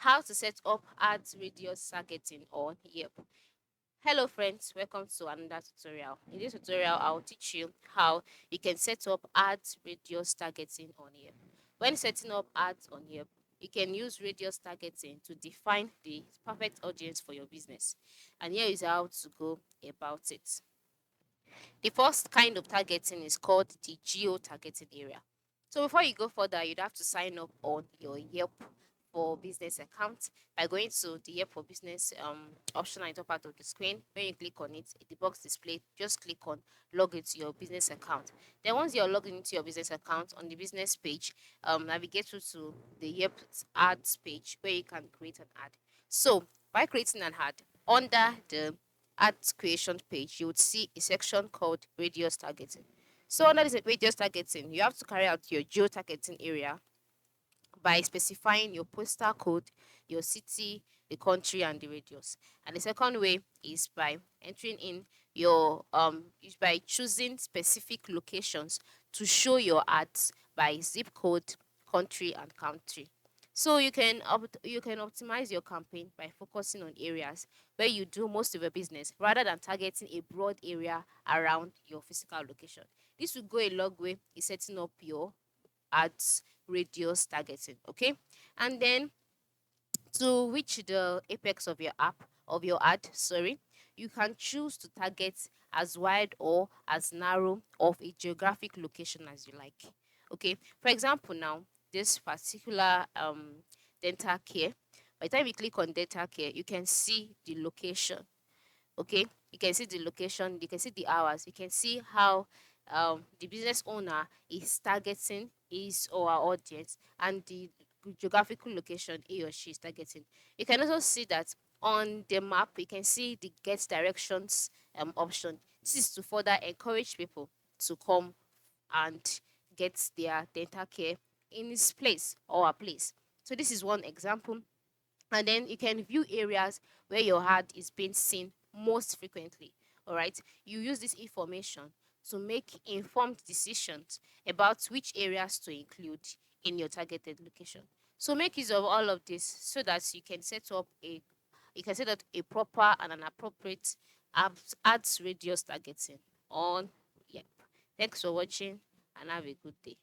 How to set up ads radius targeting on Yelp. Hello friends, welcome to another tutorial. In this tutorial, I'll teach you how you can set up ads radius targeting on Yelp. When setting up ads on Yelp, you can use radius targeting to define the perfect audience for your business. And here is how to go about it. The first kind of targeting is called the geo-targeting area. So before you go further, you'd have to sign up on your Yelp for Business account by going to the Yelp for Business option at the top part of the screen. When you click on it, the box display, just click on log into your business account. Then once you're logged into your business account on the business page, navigate through to the Yelp ads page where you can create an ad. So by creating an ad, under the ads creation page, you would see a section called radius targeting. So under this radius targeting, you have to carry out your geo targeting area by specifying your postal code, your city, the country, and the radius. And the second way is by entering in your is by choosing specific locations to show your ads by zip code, country, and country. So you can optimize your campaign by focusing on areas where you do most of your business rather than targeting a broad area around your physical location. This will go a long way in setting up your ads radius targeting. Okay, and then to reach the apex of your ad, you can choose to target as wide or as narrow of a geographic location as you like. Okay, for example, now this particular dental care, by the time you click on dental care, you can see the location. Okay, you can see the location, you can see the hours, you can see how the business owner is targeting his or her audience and the geographical location he or she is targeting. You can also see that on the map, you can see the get directions option. This is to further encourage people to come and get their dental care in this place or a place. So this is one example. And then you can view areas where your ad is being seen most frequently. All right, you use this information to make informed decisions about which areas to include in your targeted location. So make use of all of this so that you can set up a proper and an appropriate ads radius targeting on. Yep. Thanks for watching and have a good day.